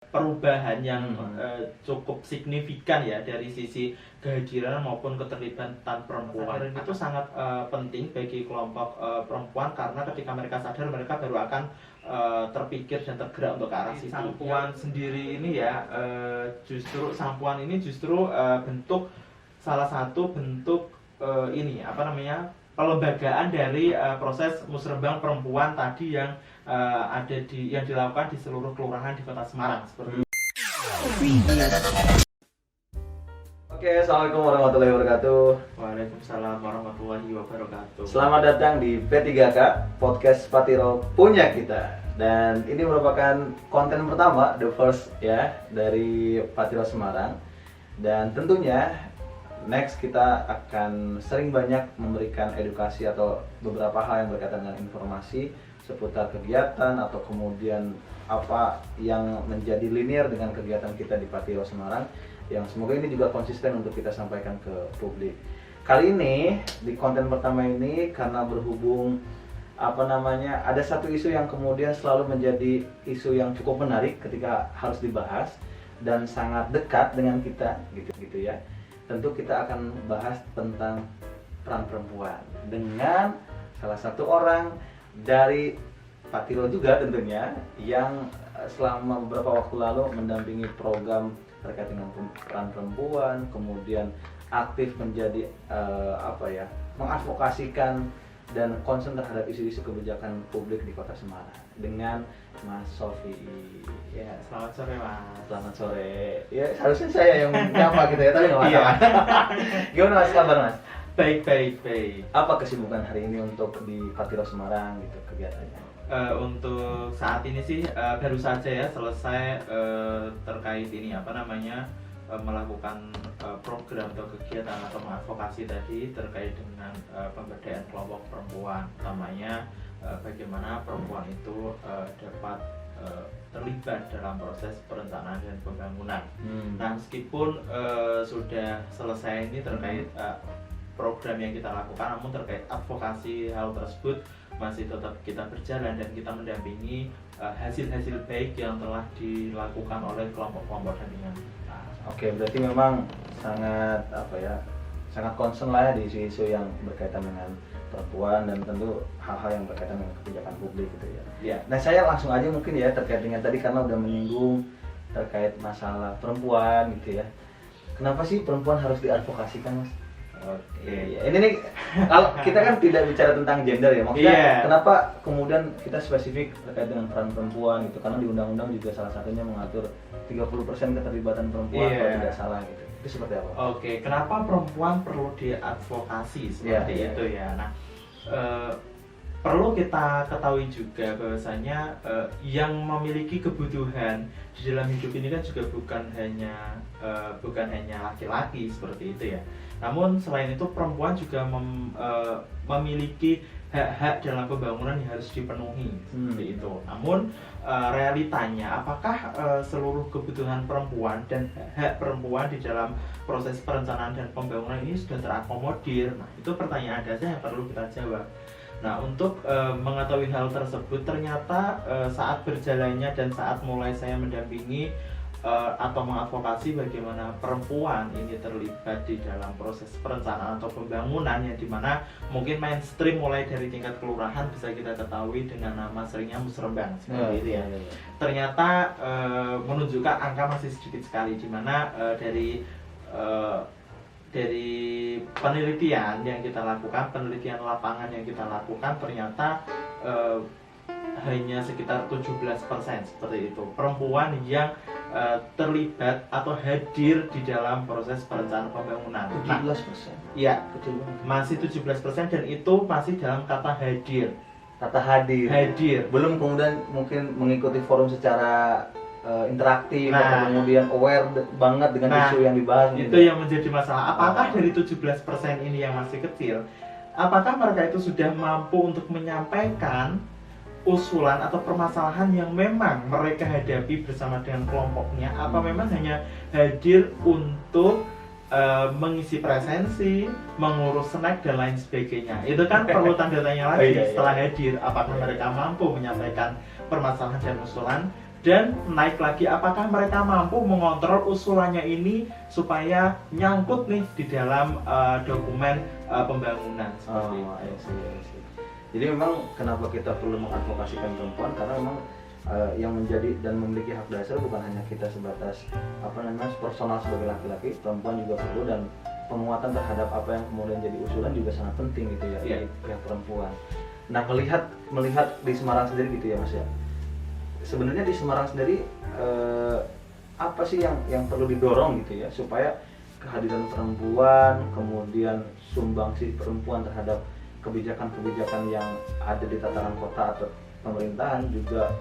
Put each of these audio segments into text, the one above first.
perubahan yang cukup signifikan ya dari sisi kehadiran maupun keterlibatan perempuan. Itu sangat penting bagi kelompok perempuan karena ketika mereka sadar mereka baru akan terpikir dan tergerak untuk ke arah situ. Sampuan sendiri ini ya justru sampuan ini justru salah satu bentuk pelembagaan dari proses musrembang perempuan tadi yang yang dilakukan di seluruh kelurahan di Kota Semarang seperti itu. Oke, assalamualaikum warahmatullahi wabarakatuh. Waalaikumsalam warahmatullahi wabarakatuh. Selamat datang di P3K Podcast Patiro punya kita. Dan ini merupakan konten pertama, the first ya, dari Patiro Semarang. Dan tentunya next kita akan sering banyak memberikan edukasi atau beberapa hal yang berkaitan dengan informasi seputar kegiatan atau kemudian apa yang menjadi linear dengan kegiatan kita di Patiro Semarang yang semoga ini juga konsisten untuk kita sampaikan ke publik. Kali ini di konten pertama ini karena berhubung ada satu isu yang kemudian selalu menjadi isu yang cukup menarik ketika harus dibahas dan sangat dekat dengan kita gitu ya. Tentu kita akan bahas tentang peran perempuan dengan salah satu orang dari Patiro juga tentunya yang selama beberapa waktu lalu mendampingi program terkait dengan peran perempuan, kemudian aktif menjadi mengadvokasikan dan concern terhadap isu-isu kebijakan publik di Kota Semarang dengan Mas Sofi. Ya, selamat sore Mas. Selamat sore. Ya harusnya saya yang nyapa gitu ya, tapi nggak masalah. Gimana Mas kabar Mas? Baik. Apa kesibukan hari ini untuk di Patiro Semarang gitu kegiatannya? Untuk saat ini sih baru saja ya selesai terkait ini melakukan program atau kegiatan atau mengadvokasi tadi terkait dengan pemberdayaan kelompok perempuan, utamanya bagaimana perempuan itu dapat terlibat dalam proses perencanaan dan pembangunan. Nah, meskipun sudah selesai ini terkait program yang kita lakukan, namun terkait advokasi hal tersebut masih tetap kita berjalan dan kita mendampingi hasil-hasil baik yang telah dilakukan oleh kelompok-kelompok dampingan. Oke, berarti memang sangat sangat concern lah ya di isu-isu yang berkaitan dengan perempuan dan tentu hal-hal yang berkaitan dengan kebijakan publik gitu ya. Ya. Nah, saya langsung aja mungkin ya terkait dengan tadi karena udah menyinggung terkait masalah perempuan gitu ya. Kenapa sih perempuan harus diadvokasikan, Mas? Oke, ini nih kalau kita kan tidak bicara tentang gender ya, maksudnya kenapa kemudian kita spesifik terkait dengan peran perempuan gitu, karena di undang-undang juga salah satunya mengatur 30% keterlibatan perempuan kalau tidak salah gitu. Itu seperti apa? Oke, kenapa perempuan perlu diadvokasi seperti itu ya? Nah, perlu kita ketahui juga bahwasanya yang memiliki kebutuhan di dalam hidup ini kan juga bukan hanya laki-laki seperti itu ya. Namun selain itu perempuan juga memiliki hak-hak dalam pembangunan yang harus dipenuhi seperti itu. Namun realitanya apakah seluruh kebutuhan perempuan dan hak perempuan di dalam proses perencanaan dan pembangunan ini sudah terakomodir? Nah, itu pertanyaan dasar yang perlu kita jawab. Nah, untuk mengetahui hal tersebut ternyata saat berjalannya dan saat mulai saya mendampingi atau mengadvokasi bagaimana perempuan ini terlibat di dalam proses perencanaan atau pembangunan yang dimana mungkin mainstream mulai dari tingkat kelurahan bisa kita ketahui dengan nama seringnya musrembang seperti itu ya. Ternyata menunjukkan angka masih sedikit sekali dimana dari penelitian yang kita lakukan, penelitian lapangan yang kita lakukan ternyata hanya sekitar 17% seperti itu perempuan yang terlibat atau hadir di dalam proses perencanaan pembangunan. 17%? Iya, masih 17% dan itu masih dalam kata hadir. Kata hadir. Belum kemudian mungkin mengikuti forum secara interaktif atau kemudian aware banget dengan isu yang dibahas. Itu yang menjadi masalah. Apakah dari 17% ini yang masih kecil, apakah mereka itu sudah mampu untuk menyampaikan usulan atau permasalahan yang memang mereka hadapi bersama dengan kelompoknya, apa memang hanya hadir untuk mengisi presensi, mengurus snack dan lain sebagainya? Itu kan perlu tanda tanya lagi setelah hadir, apakah mereka mampu menyampaikan permasalahan dan usulan dan naik lagi apakah mereka mampu mengontrol usulannya ini supaya nyangkut nih di dalam dokumen pembangunan seperti itu. I see. Jadi memang kenapa kita perlu mengadvokasikan perempuan, karena memang yang menjadi dan memiliki hak dasar bukan hanya kita sebatas personal sebagai laki-laki, perempuan juga perlu, dan penguatan terhadap apa yang kemudian jadi usulan juga sangat penting gitu ya di pihak perempuan. Nah, melihat di Semarang sendiri gitu ya Mas ya. Sebenarnya di Semarang sendiri apa sih yang perlu didorong gitu ya supaya kehadiran perempuan, kemudian sumbangsi perempuan terhadap kebijakan-kebijakan yang ada di tataran kota atau pemerintahan juga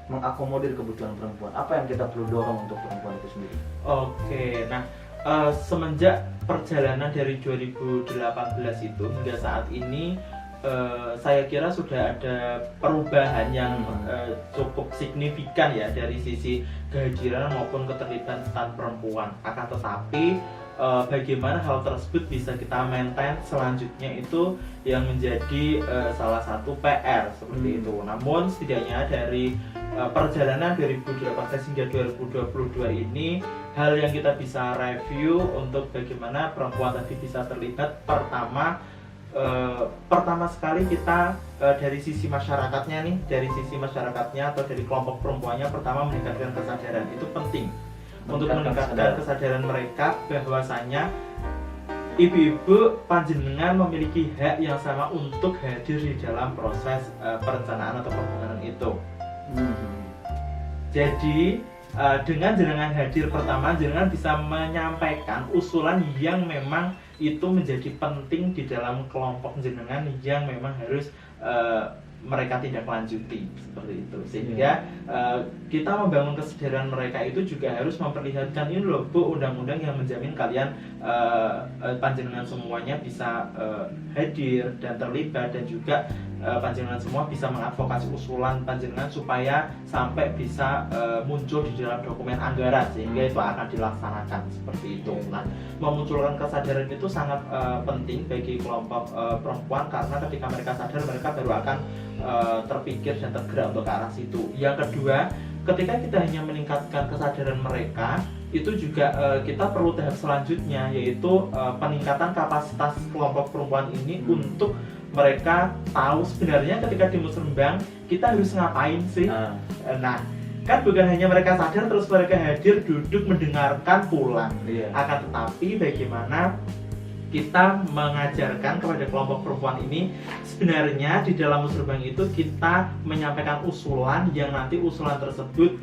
mengakomodir kebutuhan perempuan. Apa yang kita perlu dorong untuk perempuan itu sendiri? Oke, nah semenjak perjalanan dari 2018 itu hingga saat ini saya kira sudah ada perubahan yang cukup signifikan ya dari sisi kehadiran maupun keterlibatan perempuan. Akan tetapi bagaimana hal tersebut bisa kita maintain selanjutnya itu yang menjadi salah satu PR seperti itu. Namun setidaknya dari perjalanan 2018 hingga 2022 ini, hal yang kita bisa review untuk bagaimana perempuan tadi bisa terlibat. Pertama sekali kita dari sisi masyarakatnya nih, dari sisi masyarakatnya atau dari kelompok perempuannya, pertama meningkatkan kesadaran. Itu penting untuk meningkatkan kesadaran mereka bahwasanya ibu-ibu panjenengan memiliki hak yang sama untuk hadir di dalam proses perencanaan atau pembangunan itu. Jadi dengan jenengan hadir, pertama jenengan bisa menyampaikan usulan yang memang itu menjadi penting di dalam kelompok jenengan yang memang harus mereka tindak lanjuti seperti itu, sehingga kita membangun kesadaran mereka itu juga harus memperlihatkan ini loh Bu, undang-undang yang menjamin kalian panjenengan semuanya bisa hadir dan terlibat, dan juga panjenengan semua bisa mengadvokasi usulan panjenengan supaya sampai bisa muncul di dalam dokumen anggaran, sehingga itu akan dilaksanakan seperti itu. Nah, memunculkan kesadaran itu sangat penting bagi kelompok perempuan, karena ketika mereka sadar, mereka baru akan terpikir dan tergerak untuk ke arah situ. Yang kedua, ketika kita hanya meningkatkan kesadaran mereka, itu juga kita perlu tahap selanjutnya, yaitu peningkatan kapasitas kelompok perempuan ini untuk mereka tahu sebenarnya ketika di musrembang kita harus ngapain sih. Nah, kan bukan hanya mereka sadar terus mereka hadir, duduk, mendengarkan, pulang. Akan tetapi bagaimana kita mengajarkan kepada kelompok perempuan ini, sebenarnya di dalam musrembang itu kita menyampaikan usulan yang nanti usulan tersebut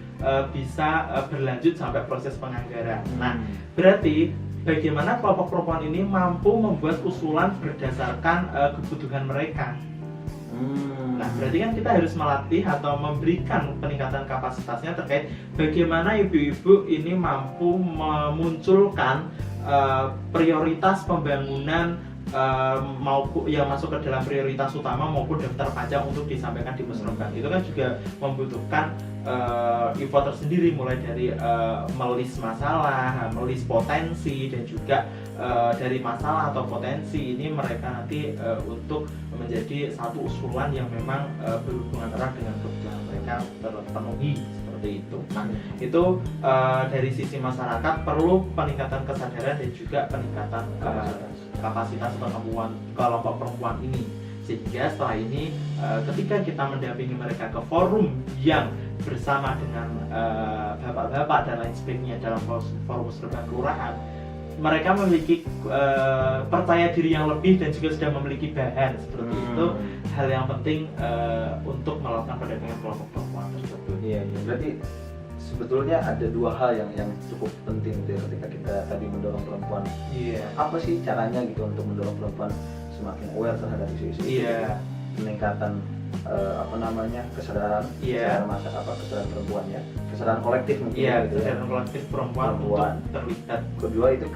bisa berlanjut sampai proses penganggaran. Nah, berarti bagaimana kelompok perempuan ini mampu membuat usulan berdasarkan kebutuhan mereka. Nah, berarti kan kita harus melatih atau memberikan peningkatan kapasitasnya terkait bagaimana ibu-ibu ini mampu memunculkan prioritas pembangunan maupun yang masuk ke dalam prioritas utama maupun daftar pajak untuk disampaikan di musrembang. Itu kan juga membutuhkan effort tersendiri, mulai dari melis masalah, melis potensi, dan juga dari masalah atau potensi ini mereka nanti untuk menjadi satu usulan yang memang berhubungan erat dengan kebutuhan mereka terpenuhi seperti itu. Nah, itu dari sisi masyarakat perlu peningkatan kesadaran dan juga peningkatan kapasitas atau kemampuan kelompok perempuan ini, sehingga setelah ini ketika kita mendampingi mereka ke forum yang bersama dengan bapak-bapak dan lain sebagainya dalam forum musrembang kelurahan, mereka memiliki percaya diri yang lebih dan juga sudah memiliki bahan seperti itu. Hal yang penting untuk melakukan pendampingan kelompok perempuan tersebut. Iya. Berarti sebetulnya ada dua hal yang cukup penting gitu ya, ketika kita tadi mendorong perempuan. Apa sih caranya gitu untuk mendorong perempuan semakin aware terhadap isu-isu itu? Peningkatan kesadaran, kesadaran perempuan ya, kesadaran kolektif mungkin gitu kesadaran kolektif perempuan untuk terlibat. Kedua itu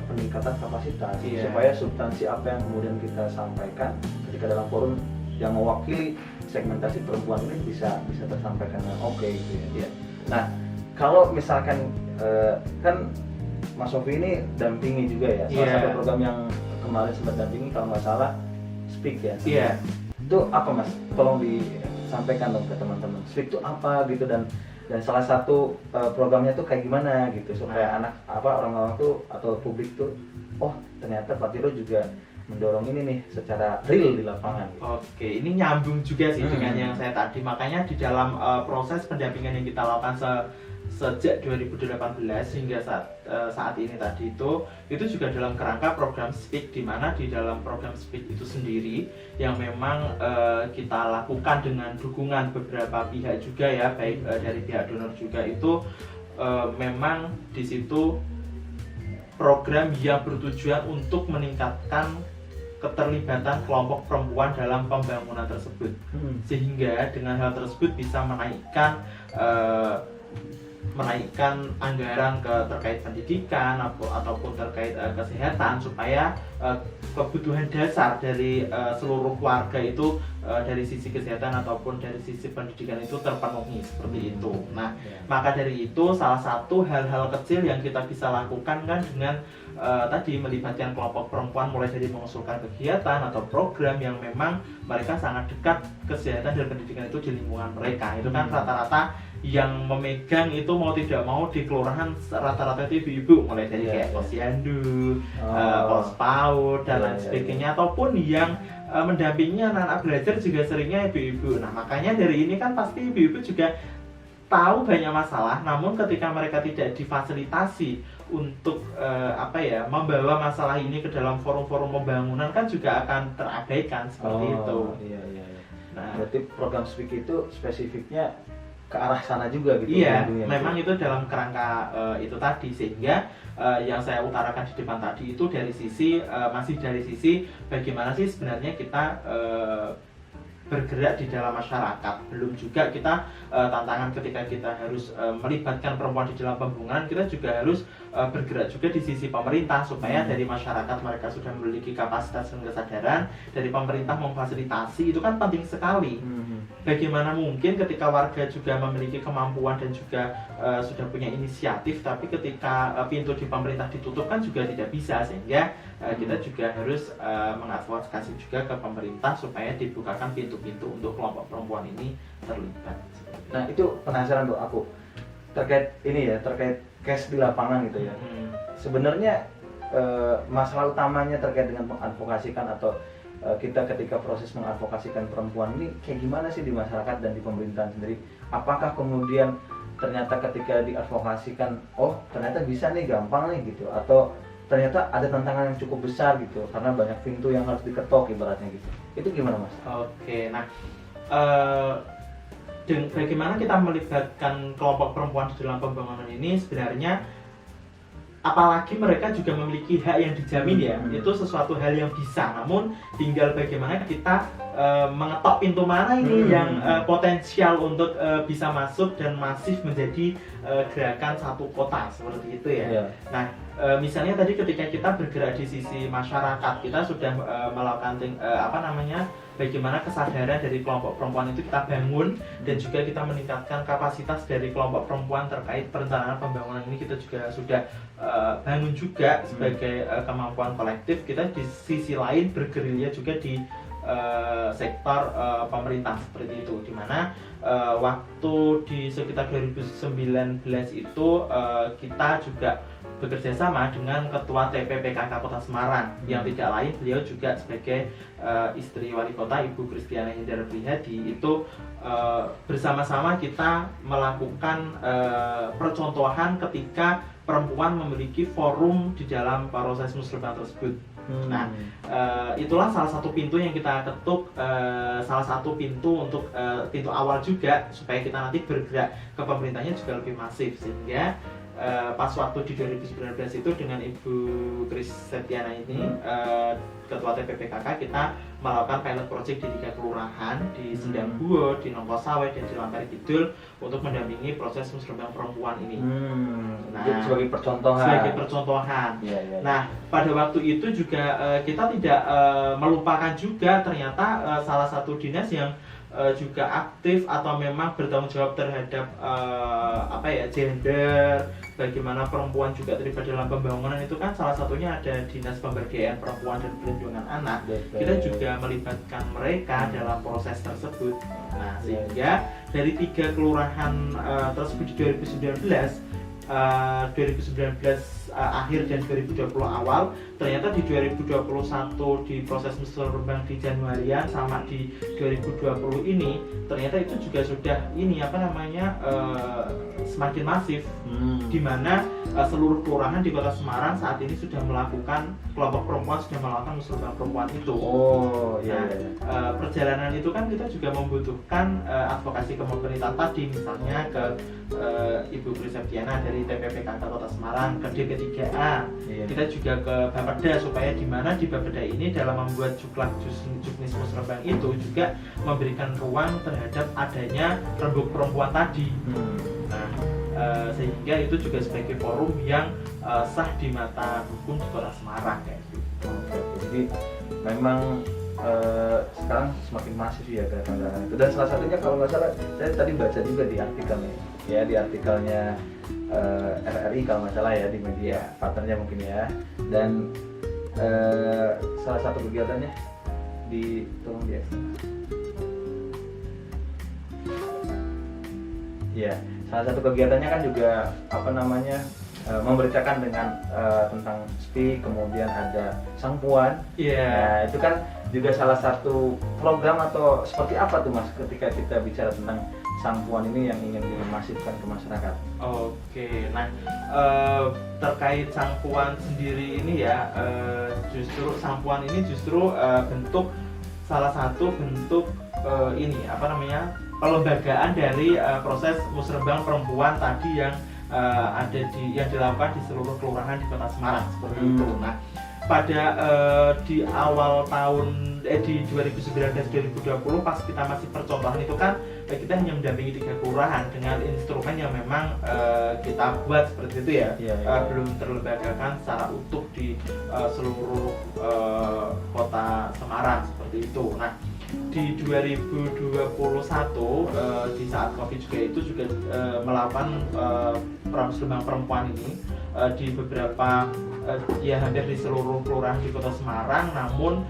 peningkatan kapasitas supaya substansi apa yang kemudian kita sampaikan ketika dalam forum yang mewakili segmentasi perempuan ini bisa tersampaikan dengan oke gitu ya. Nah, kalau misalkan kan Mas Sofi ini dampingi juga ya, salah satu program yang kemarin sempat dampingi kalau nggak salah Speak ya. Iya. Itu apa Mas? Tolong di sampaikan dong ke teman-teman. Speak itu apa gitu, dan salah satu programnya tuh kayak gimana gitu supaya orang-orang tuh atau publik tuh, oh ternyata Patiro juga mendorong ini nih secara real di lapangan. Oke, ini nyambung juga sih dengan yang saya tadi. Makanya di dalam proses pendampingan yang kita lakukan sejak 2018 hingga saat ini tadi itu juga dalam kerangka program Speak, di mana di dalam program Speak itu sendiri yang memang kita lakukan dengan dukungan beberapa pihak juga ya, baik dari pihak donor juga, itu memang di situ program yang bertujuan untuk meningkatkan keterlibatan kelompok perempuan dalam pembangunan tersebut, sehingga dengan hal tersebut bisa menaikkan anggaran terkait pendidikan ataupun terkait kesehatan, supaya kebutuhan dasar dari seluruh keluarga itu dari sisi kesehatan ataupun dari sisi pendidikan itu terpenuhi seperti itu. Nah, maka dari itu salah satu hal-hal kecil yang kita bisa lakukan kan dengan tadi melibatkan kelompok perempuan, mulai dari mengusulkan kegiatan atau program yang memang mereka sangat dekat kesehatan dan pendidikan itu di lingkungan mereka. Itu kan rata-rata yang memegang itu mau tidak mau di kelurahan rata-rata itu ibu-ibu, mulai dari kayak posyandu, pos PAUD dan lain sebagainya, ataupun yang mendampingi anak-anak belajar juga seringnya ibu-ibu. Nah, makanya dari ini kan pasti ibu-ibu juga tahu banyak masalah, namun ketika mereka tidak difasilitasi untuk membawa masalah ini ke dalam forum-forum pembangunan kan juga akan terabaikan seperti itu. Iya. Nah, berarti program Speak itu spesifiknya ke arah sana juga gitu. Iya, memang itu dalam kerangka itu tadi, sehingga yang saya utarakan di depan tadi itu dari sisi masih dari sisi bagaimana sih sebenarnya kita bergerak di dalam masyarakat. Belum juga kita tantangan ketika kita harus melibatkan perempuan di dalam pembangunan, kita juga harus bergerak juga di sisi pemerintah, supaya dari masyarakat mereka sudah memiliki kapasitas dan kesadaran, dari pemerintah memfasilitasi, itu kan penting sekali. Bagaimana mungkin ketika warga juga memiliki kemampuan dan juga sudah punya inisiatif, tapi ketika pintu di pemerintah ditutup kan juga tidak bisa, sehingga kita juga harus mengadvokasi juga ke pemerintah supaya dibukakan pintu-pintu untuk kelompok perempuan ini terlibat. Nah, itu penasaran tuh aku terkait ini ya, terkait case di lapangan gitu ya. Sebenarnya masalah utamanya terkait dengan mengadvokasikan atau kita ketika proses mengadvokasikan perempuan ini kayak gimana sih di masyarakat dan di pemerintahan sendiri? Apakah kemudian ternyata ketika diadvokasikan, oh ternyata bisa nih, gampang nih gitu, atau ternyata ada tantangan yang cukup besar gitu karena banyak pintu yang harus diketok ibaratnya gitu? Itu gimana, Mas? Oke, nah bagaimana kita melibatkan kelompok perempuan di dalam pembangunan ini, sebenarnya apalagi mereka juga memiliki hak yang dijamin ya, itu sesuatu hal yang bisa, namun tinggal bagaimana kita mengetok pintu mana ini yang potensial untuk bisa masuk dan masif menjadi gerakan satu kota seperti itu ya. Nah, misalnya tadi ketika kita bergerak di sisi masyarakat, kita sudah melakukan bagaimana kesadaran dari kelompok perempuan itu kita bangun, dan juga kita meningkatkan kapasitas dari kelompok perempuan terkait perencanaan pembangunan ini kita juga sudah bangun juga sebagai kemampuan kolektif. Kita di sisi lain bergerilya juga di sektor pemerintah seperti itu, dimana waktu di sekitar 2019 itu kita juga bekerja sama dengan Ketua TPPKK Kota Semarang, yang tidak lain beliau juga sebagai istri wali kota Ibu Kristiana Hindar Prihadi. Itu bersama-sama kita melakukan percontohan ketika perempuan memiliki forum di dalam proses musrembang tersebut. Nah, itulah salah satu pintu yang kita ketuk, salah satu pintu untuk pintu awal juga supaya kita nanti bergerak ke pemerintahnya juga lebih masif, sehingga pas waktu di 2019 itu dengan Ibu Kris Setiana ini Ketua TPPKK, kita melakukan pilot project di 3 kelurahan, di Sendangbuo, di Nongkosawet, dan di Lampari Kidul, untuk mendampingi proses musrembang perempuan ini. Nah, sebagai percontohan. Nah, pada waktu itu juga kita tidak melupakan juga ternyata salah satu dinas yang juga aktif atau memang bertanggung jawab terhadap gender, bagaimana perempuan juga terlibat dalam pembangunan, itu kan salah satunya ada Dinas Pemberdayaan Perempuan dan Perlindungan Anak. Kita juga melibatkan mereka dalam proses tersebut. Nah, sehingga dari 3 kelurahan tersebut di 2019 akhir dan 2020 awal, ternyata di 2021 di proses musrembang di Januarian sama di 2020 ini ternyata itu juga sudah semakin masif, di mana seluruh kelurahan di Kota Semarang saat ini sudah melakukan, kelompok perempuan sudah melakukan musrembang perempuan itu. Perjalanan itu kan kita juga membutuhkan advokasi ke pemerintah tadi, misalnya ke Ibu Priseptiana dari TPP Kantor Kota Semarang, ke D3A. Kita juga ke Bapeda, supaya di mana di Bapeda ini dalam membuat juknis musrembang itu juga memberikan ruang terhadap adanya rembuk perempuan tadi. Nah, sehingga itu juga sebagai forum yang sah di mata hukum di Kota Semarang kayak gitu. Jadi memang sekarang semakin masif ya gerakan-gerakan itu, dan salah satunya kalau nggak salah saya tadi baca juga di artikelnya, ya di artikelnya RRI kalau nggak salah ya, di media partnernya mungkin ya, dan salah satu kegiatannya tolong di ya, salah satu kegiatannya kan juga memberitakan dengan tentang SPI, kemudian ada Sang Puan. Nah, itu kan juga salah satu program atau seperti apa tuh Mas ketika kita bicara tentang Sang Puan ini yang ingin dimasifkan ke masyarakat? Oke, nah terkait Sang Puan sendiri ini ya, justru Sang Puan ini salah satu bentuk pelembagaan dari proses musrembang perempuan tadi yang yang dilakukan di seluruh kelurahan di Kota Semarang seperti itu. Nah, pada di awal tahun di 2019-2020 pas kita masih percobaan itu kan kita hanya mendampingi 3 kelurahan dengan instrumen yang memang kita buat seperti itu ya, belum terlembagakan secara utuh di seluruh Kota Semarang seperti itu. Nah, di 2021 di saat Covid juga melakukan musrembang perempuan ini di beberapa hampir di seluruh kelurahan di Kota Semarang, namun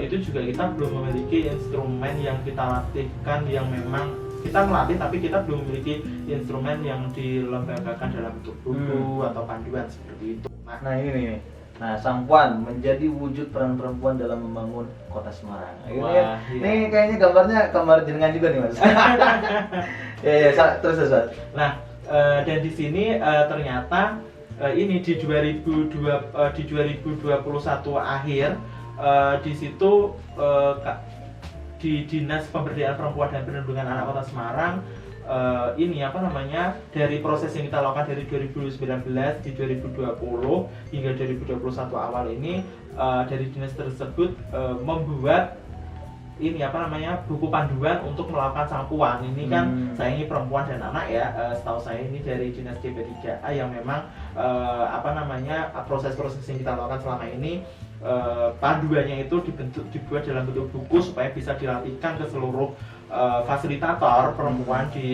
itu juga kita belum memiliki instrumen yang kita latihkan, yang memang kita melatih tapi kita belum memiliki instrumen yang dilembagakan dalam bentuk buku atau panduan seperti itu. Nah ini nih, Sang Puan menjadi wujud peran perempuan dalam membangun Kota Semarang. Ini kayaknya gambar jenengan juga nih Mas. Terus. Nah, dan di sini ternyata ini di 2021 akhir, di situ di Dinas Pemberdayaan Perempuan dan Perlindungan Anak Kota Semarang dari proses yang kita lakukan dari 2019 di 2020 hingga 2021 awal ini, dari dinas tersebut membuat buku panduan untuk melakukan Sang Puan. Ini kan sayangi perempuan dan anak ya, setahu saya ini dari Dinas DP3A yang memang proses-proses yang kita lakukan selama ini, panduannya itu dibuat dalam bentuk buku supaya bisa dilatihkan ke seluruh fasilitator perempuan di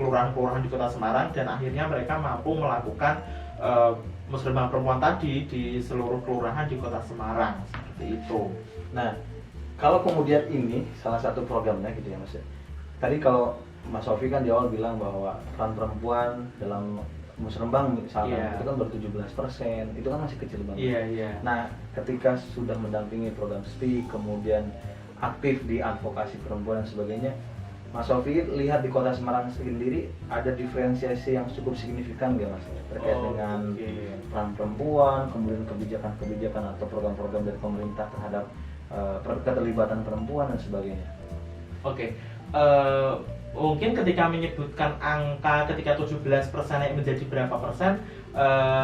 kelurahan-kelurahan di Kota Semarang, dan akhirnya mereka mampu melakukan musrembang perempuan tadi di seluruh kelurahan di Kota Semarang seperti itu. Nah, kalau kemudian ini salah satu programnya gitu ya Mas. Tadi kalau Mas Sofi kan di awal bilang bahwa peran perempuan dalam musrembang misalnya itu kan baru 17%, itu kan masih kecil banget. Nah, ketika sudah mendampingi program SPI, kemudian aktif di advokasi perempuan dan sebagainya, Mas Sofi lihat di Kota Semarang sendiri ada diferensiasi yang cukup signifikan nggak Mas terkait dengan peran perempuan, kemudian kebijakan-kebijakan atau program-program dari pemerintah terhadap keterlibatan perempuan dan sebagainya? Mungkin ketika menyebutkan angka ketika 17% naik menjadi berapa persen,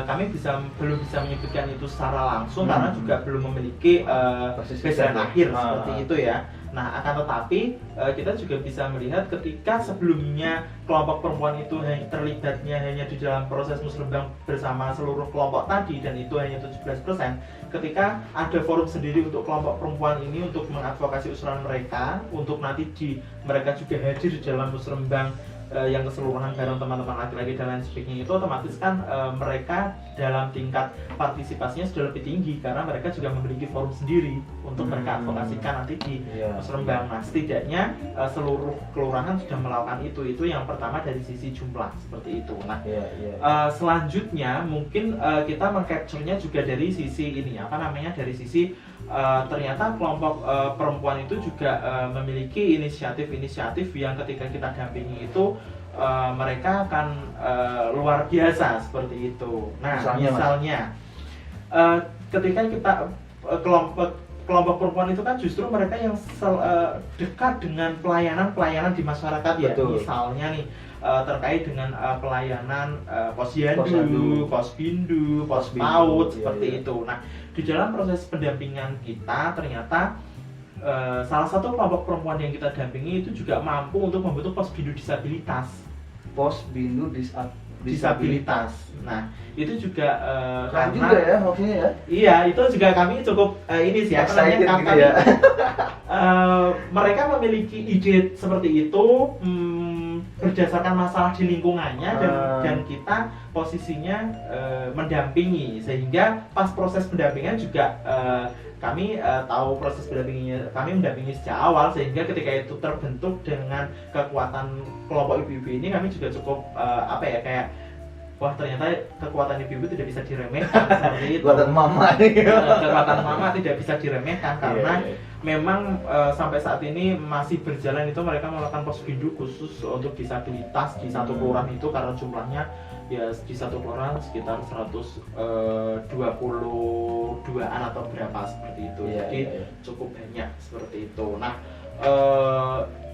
kami belum bisa menyebutkan itu secara langsung karena juga belum memiliki baseline akhir seperti itu ya. Nah, akan tetapi kita juga bisa melihat ketika sebelumnya kelompok perempuan itu terlibatnya hanya di dalam proses musrembang bersama seluruh kelompok tadi dan itu hanya 17%, ketika ada forum sendiri untuk kelompok perempuan ini untuk mengadvokasi usulan mereka untuk nanti mereka juga hadir di dalam musrembang yang keseluruhan bareng teman-teman laki-laki dan lain sebagainya, itu otomatis kan mereka dalam tingkat partisipasinya sudah lebih tinggi karena mereka juga memiliki forum sendiri untuk mereka advokasikan nanti di musrembang. Nah, setidaknya seluruh kelurahan sudah melakukan itu yang pertama dari sisi jumlah seperti itu. Nah, selanjutnya mungkin kita mengcapture-nya juga dari sisi ini dari sisi ternyata kelompok perempuan itu juga memiliki inisiatif-inisiatif yang ketika kita dampingi itu mereka akan luar biasa seperti itu. Nah, misalnya ketika kita kelompok perempuan itu kan justru mereka yang dekat dengan pelayanan di masyarakat. Betul. Misalnya nih terkait dengan pelayanan posyandu, posbindu, PAUD seperti itu. Nah, di dalam proses pendampingan kita ternyata salah satu kelompok perempuan yang kita dampingi itu juga mampu untuk membentuk posbindu disabilitas. Posbindu disabilitas. Nah, itu juga karena juga ya maksudnya ya. Iya, itu juga kami cukup ini sih mereka memiliki ide seperti itu berdasarkan masalah di lingkungannya dan kita posisinya mendampingi, sehingga pas proses pendampingan juga kami tahu proses pendampingannya, kami mendampingi sejak awal, sehingga ketika itu terbentuk dengan kekuatan kelompok ibu-ibu ini kami juga cukup kayak wah, ternyata kekuatan ibu-ibu tidak bisa diremehkan seperti itu. Kekuatan mama nih. Kekuatan mama tidak bisa diremehkan karena memang sampai saat ini masih berjalan itu mereka melakukan posbindu khusus untuk disabilitas di satu kelurahan itu karena jumlahnya ya di satu kelurahan sekitar 122-an atau berapa seperti itu. Jadi cukup banyak seperti itu. Nah,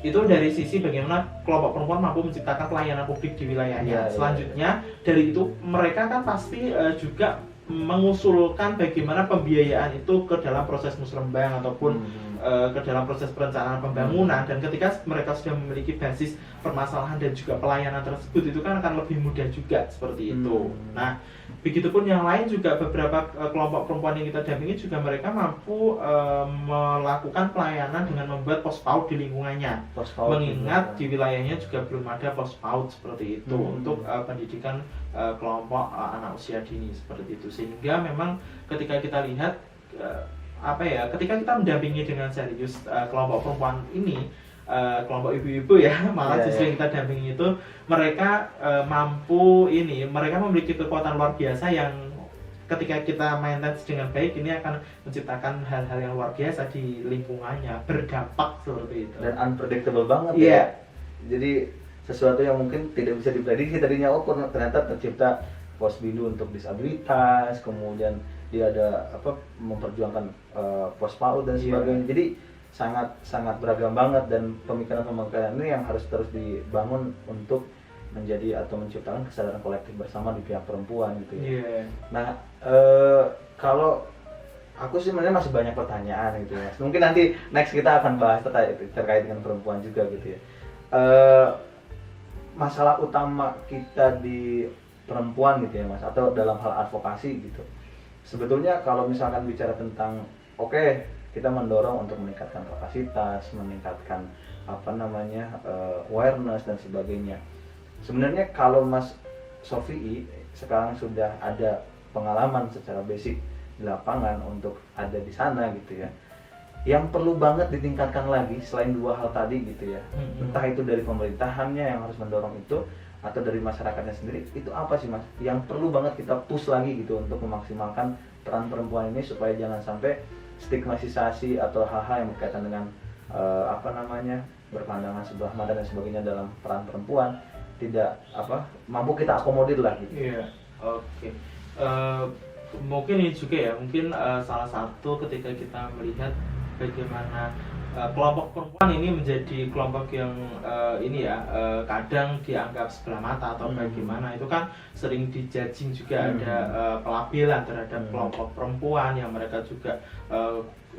itu dari sisi bagaimana kelompok perempuan mampu menciptakan pelayanan publik di wilayahnya. Selanjutnya dari itu mereka kan pasti juga mengusulkan bagaimana pembiayaan itu ke dalam proses musrembang ataupun ke dalam proses perencanaan pembangunan, dan ketika mereka sudah memiliki basis permasalahan dan juga pelayanan tersebut itu kan akan lebih mudah juga seperti itu. Nah, begitupun yang lain juga beberapa kelompok perempuan yang kita dampingi juga mereka mampu melakukan pelayanan dengan membuat pos PAUD di lingkungannya. Mengingat di wilayahnya juga belum ada pos PAUD seperti itu untuk pendidikan kelompok anak usia dini seperti itu, sehingga memang ketika kita lihat ketika kita mendampingi dengan serius kelompok perempuan ini, kelompok ibu-ibu ya, malah justru yang kita dampingi itu mereka mereka memiliki kekuatan luar biasa yang ketika kita manage dengan baik ini akan menciptakan hal-hal yang luar biasa di lingkungannya, berdampak seperti itu. Dan unpredictable banget ya. Jadi sesuatu yang mungkin tidak bisa diprediksi tadinya, ternyata tercipta posbindu untuk disabilitas, kemudian dia ada memperjuangkan pos PAUD dan sebagainya. Jadi sangat beragam banget, dan pemikiran ini yang harus terus dibangun untuk menjadi atau menciptakan kesadaran kolektif bersama di pihak perempuan gitu ya. Nah, kalau aku sih sebenarnya masih banyak pertanyaan gitu ya. Mungkin nanti next kita akan bahas terkait dengan perempuan juga gitu ya. Masalah utama kita di perempuan gitu ya Mas, atau dalam hal advokasi gitu. Sebetulnya kalau misalkan bicara tentang kita mendorong untuk meningkatkan kapasitas, meningkatkan awareness dan sebagainya. Sebenarnya kalau Mas Sofi sekarang sudah ada pengalaman secara basic di lapangan untuk ada di sana gitu ya, yang perlu banget ditingkatkan lagi selain dua hal tadi gitu ya, entah itu dari pemerintahannya yang harus mendorong itu atau dari masyarakatnya sendiri, itu apa sih Mas yang perlu banget kita push lagi gitu untuk memaksimalkan peran perempuan ini supaya jangan sampai stigmatisasi atau hal-hal yang berkaitan dengan berpandangan sebelah mata dan sebagainya dalam peran perempuan tidak mampu kita akomodir lah gitu. Mungkin ini juga ya, mungkin salah satu ketika kita melihat bagaimana kelompok perempuan ini menjadi kelompok yang kadang dianggap sebelah mata atau bagaimana, itu kan sering dijudging juga, ada pelabelan terhadap kelompok perempuan yang mereka juga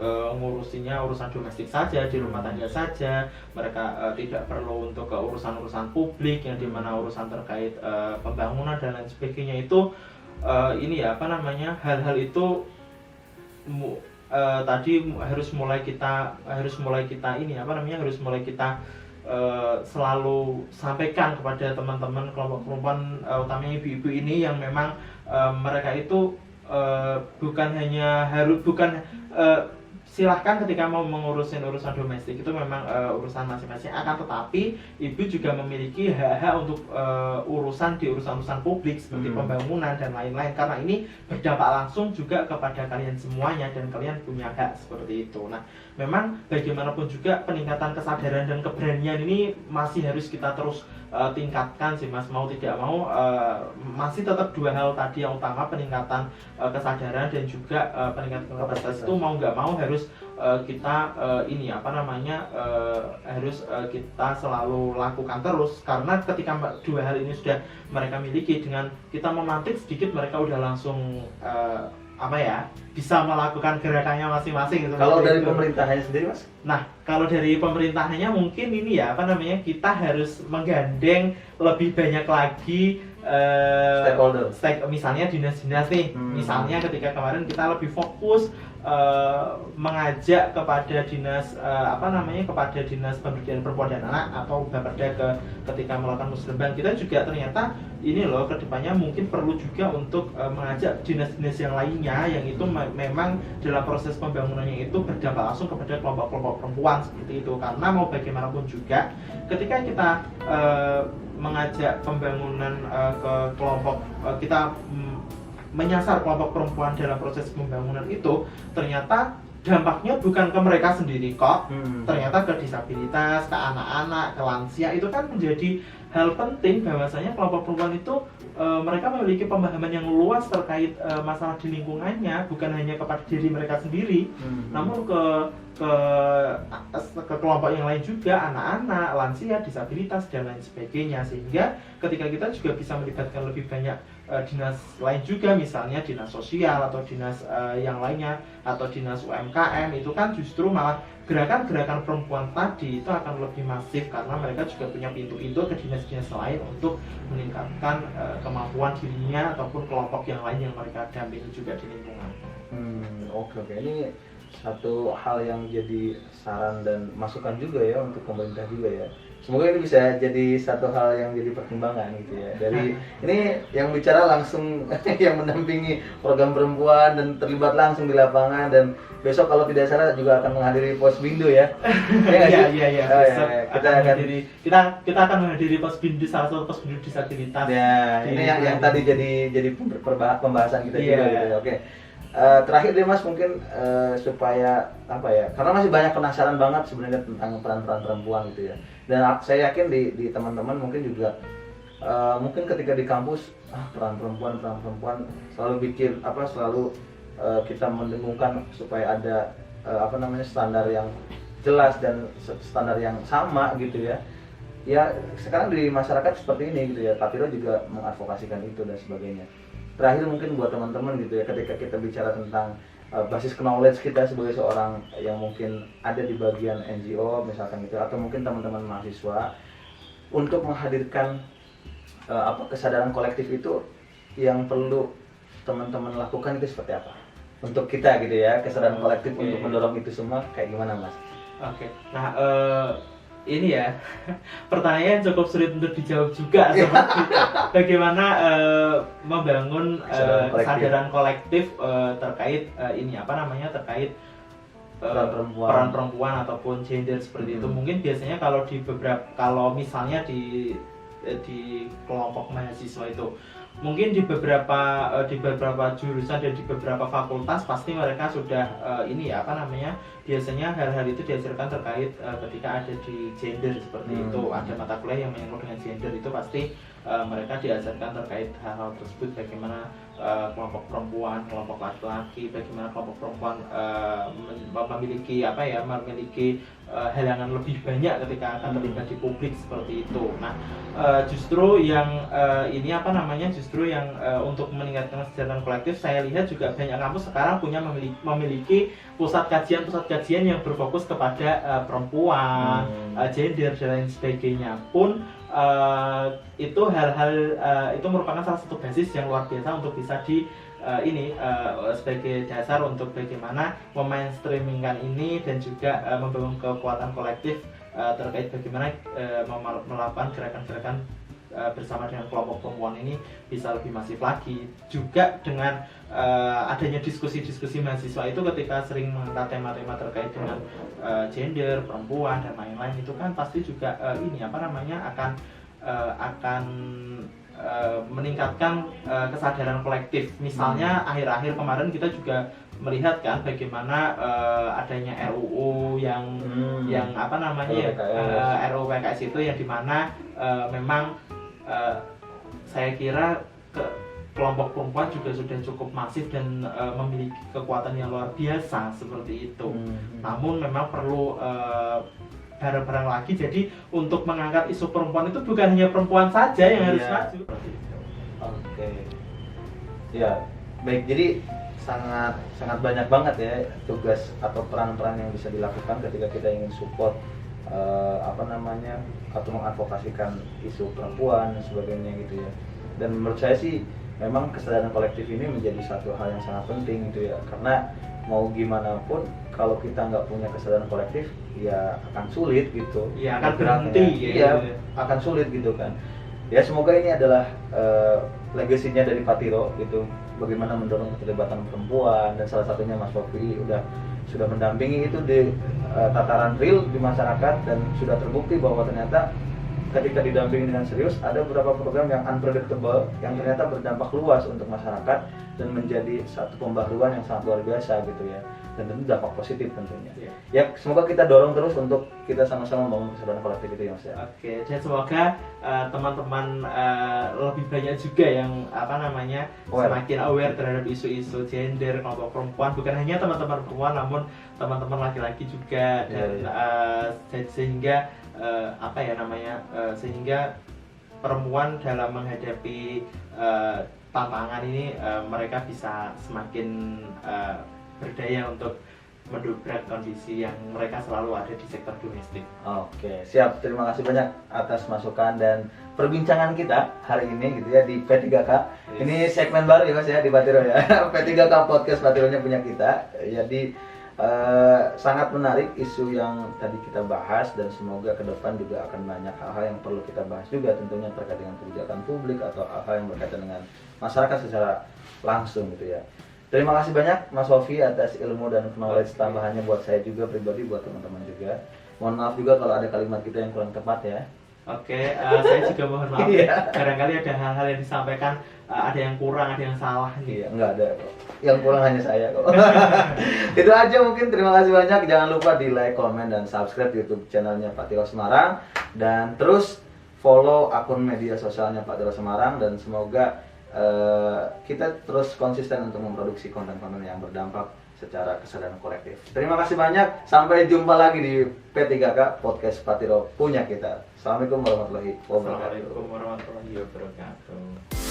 ngurusinya urusan domestik saja, di rumah tangga saja. Mereka tidak perlu untuk ke urusan-urusan publik yang dimana urusan terkait pembangunan dan lain sebagainya itu ini ya apa namanya, hal-hal itu tadi harus mulai kita ini apa namanya, harus mulai kita selalu sampaikan kepada teman-teman kelompok perempuan, utamanya ibu-ibu ini yang memang mereka itu bukan silahkan ketika mau mengurusin urusan domestik itu memang urusan masing-masing, akan tetapi ibu juga memiliki hak-hak untuk urusan di urusan-urusan publik seperti pembangunan dan lain-lain, karena ini berdampak langsung juga kepada kalian semuanya dan kalian punya hak seperti itu. Nah, memang bagaimanapun juga peningkatan kesadaran dan keberanian ini masih harus kita terus tingkatkan sih Mas, mau tidak mau masih tetap dua hal tadi yang utama, peningkatan kesadaran dan juga peningkatan kapasitas itu mau nggak mau harus kita ini apa namanya harus kita selalu lakukan terus, karena ketika dua hal ini sudah mereka miliki, dengan kita memantik sedikit mereka udah langsung apa ya, bisa melakukan gerakannya masing-masing gitu. Kalau dari pemerintahnya sendiri Mas? Nah, kalau dari pemerintahnya mungkin ini ya apa namanya, kita harus menggandeng lebih banyak lagi stakeholder. Misalnya dinas-dinas nih, misalnya ketika kemarin kita lebih fokus mengajak kepada dinas apa namanya, kepada dinas pemberdayaan perempuan dan anak atau Bapeda ketika melakukan musrembang, kita juga ternyata ini loh kedepannya mungkin perlu juga untuk mengajak dinas-dinas yang lainnya yang itu memang dalam proses pembangunannya itu berdampak langsung kepada kelompok-kelompok perempuan seperti itu, karena mau bagaimanapun juga ketika kita mengajak pembangunan ke kelompok kita menyasar kelompok perempuan dalam proses pembangunan itu, ternyata dampaknya bukan ke mereka sendiri kok, ternyata ke disabilitas, ke anak-anak, ke lansia. Itu kan menjadi hal penting bahwasanya kelompok perempuan itu mereka memiliki pemahaman yang luas terkait masalah di lingkungannya, bukan hanya kepada diri mereka sendiri, namun ke kelompok yang lain juga, anak-anak, lansia, disabilitas dan lain sebagainya. Sehingga ketika kita juga bisa melibatkan lebih banyak dinas lain juga, misalnya dinas sosial atau dinas yang lainnya atau dinas UMKM, itu kan justru malah gerakan-gerakan perempuan tadi itu akan lebih masif karena mereka juga punya pintu-pintu ke dinas-dinas lain untuk meningkatkan kemampuan dirinya ataupun kelompok yang lain yang mereka dampingi juga di lingkungan. Oke. Ini satu hal yang jadi saran dan masukan juga ya untuk pemerintah juga ya. Semoga ini bisa jadi satu hal yang jadi pertimbangan gitu ya. Dari ini yang bicara langsung yang mendampingi program perempuan dan terlibat langsung di lapangan, dan besok kalau tidak salah juga akan menghadiri Posbindu ya. Iya. Kita akan menghadiri Posbindu, salah satu Posbindu disabilitas. Ya, ini yang tadi jadi pembahasan kita juga gitu ya. Oke. Terakhir deh Mas, mungkin supaya apa ya, karena masih banyak penasaran banget sebenarnya tentang peran-peran perempuan gitu ya, dan saya yakin di teman-teman mungkin juga mungkin ketika di kampus peran perempuan selalu kita mendengungkan supaya ada standar yang jelas dan standar yang sama gitu ya. Ya sekarang di masyarakat seperti ini gitu ya, Patiro juga mengadvokasikan itu dan sebagainya. Terakhir mungkin buat teman-teman gitu ya, ketika kita bicara tentang basis knowledge kita sebagai seorang yang mungkin ada di bagian NGO misalkan gitu, atau mungkin teman-teman mahasiswa, untuk menghadirkan kesadaran kolektif itu yang perlu teman-teman lakukan itu seperti apa? Untuk kita gitu ya, kesadaran kolektif untuk mendorong itu semua kayak gimana Mas? Oke. Nah, ini ya pertanyaan cukup sulit untuk dijawab juga seperti bagaimana membangun kesadaran kolektif terkait terkait peran perempuan ataupun gender seperti itu. Mungkin biasanya kalau misalnya di kelompok mahasiswa itu mungkin di beberapa jurusan dan di beberapa fakultas pasti mereka sudah biasanya hal-hal itu diajarkan terkait ketika ada di gender seperti itu, ada mata kuliah yang menyangkut dengan gender, itu pasti mereka diajarkan terkait hal-hal tersebut, bagaimana kelompok perempuan, kelompok laki-laki, bagaimana kelompok perempuan memiliki halangan lebih banyak ketika akan terlibat di publik seperti itu. Nah, justru yang untuk meningkatkan kesadaran kolektif, saya lihat juga banyak kampus sekarang memiliki pusat kajian yang berfokus kepada perempuan, gender dan lain sebagainya. Pun itu itu merupakan salah satu basis yang luar biasa untuk bisa sebagai dasar untuk bagaimana memainstreamingkan ini dan juga membangun kekuatan kolektif terkait bagaimana melakukan gerakan-gerakan bersama dengan kelompok perempuan ini bisa lebih masif lagi. Juga dengan adanya diskusi-diskusi mahasiswa itu ketika sering mengangkat tema-tema terkait dengan gender, perempuan dan lain-lain, itu kan pasti juga akan meningkatkan kesadaran kolektif. Misalnya akhir-akhir kemarin kita juga melihat kan bagaimana adanya RUU RUU PKS itu, yang dimana memang saya kira kelompok perempuan juga sudah cukup masif dan memiliki kekuatan yang luar biasa seperti itu. Namun memang perlu bareng-bareng lagi. Jadi untuk mengangkat isu perempuan itu bukan hanya perempuan saja yang harus maju. Oke. Ya, baik. Jadi sangat banyak banget ya tugas atau peran-peran yang bisa dilakukan ketika kita ingin support atau mengadvokasikan isu perempuan dan sebagainya gitu ya. Dan menurut saya sih memang kesadaran kolektif ini menjadi satu hal yang sangat penting gitu ya, karena mau gimana pun kalau kita nggak punya kesadaran kolektif ya akan sulit gitu. Iya, akan berhenti. Iya, akan sulit gitu kan. Ya semoga ini adalah legasinya dari Patiro gitu, bagaimana mendorong keterlibatan perempuan, dan salah satunya Mas Sofi sudah mendampingi itu di tataran real di masyarakat, dan sudah terbukti bahwa ternyata ketika didampingi dengan serius ada beberapa program yang unpredictable yang ternyata berdampak luas untuk masyarakat dan menjadi satu pembaruan yang sangat luar biasa gitu ya, dan tentu dampak positif tentunya. Ya semoga kita dorong terus untuk kita sama-sama membangun kesadaran kolektif itu ya Mas ya. Oke, dan semoga teman-teman lebih banyak juga yang semakin aware terhadap isu-isu gender, kelompok perempuan, bukan hanya teman-teman perempuan namun teman-teman laki-laki juga, dan sehingga sehingga perempuan dalam menghadapi tantangan ini mereka bisa semakin berdaya untuk mendobrak kondisi yang mereka selalu ada di sektor domestik. Oke, siap. Terima kasih banyak atas masukan dan perbincangan kita hari ini gitu ya di P3K. Yes. Ini segmen baru ya Mas ya di Patiro ya. P3K Podcast Patironya punya kita. Jadi sangat menarik isu yang tadi kita bahas, dan semoga ke depan juga akan banyak hal-hal yang perlu kita bahas juga tentunya terkait dengan kebijakan publik atau hal-hal yang berkaitan dengan masyarakat secara langsung gitu ya. Terima kasih banyak Mas Sofi atas ilmu dan knowledge tambahannya buat saya juga pribadi, buat teman-teman juga. Mohon maaf juga kalau ada kalimat kita yang kurang tepat ya. Oke, saya juga mohon maaf. Barangkali ada hal-hal yang disampaikan ada yang kurang, ada yang salah nih. Iya, enggak ada kok. Yang kurang hanya saya kok. Itu aja mungkin. Terima kasih banyak. Jangan lupa di like, comment, dan subscribe YouTube channelnya Patiro Semarang, dan terus follow akun media sosialnya Patiro Semarang, dan semoga kita terus konsisten untuk memproduksi konten-konten yang berdampak secara kesadaran kolektif. Terima kasih banyak. Sampai jumpa lagi di P3K Podcast Patiro punya kita. Assalamualaikum warahmatullahi wabarakatuh. Assalamualaikum warahmatullahi wabarakatuh.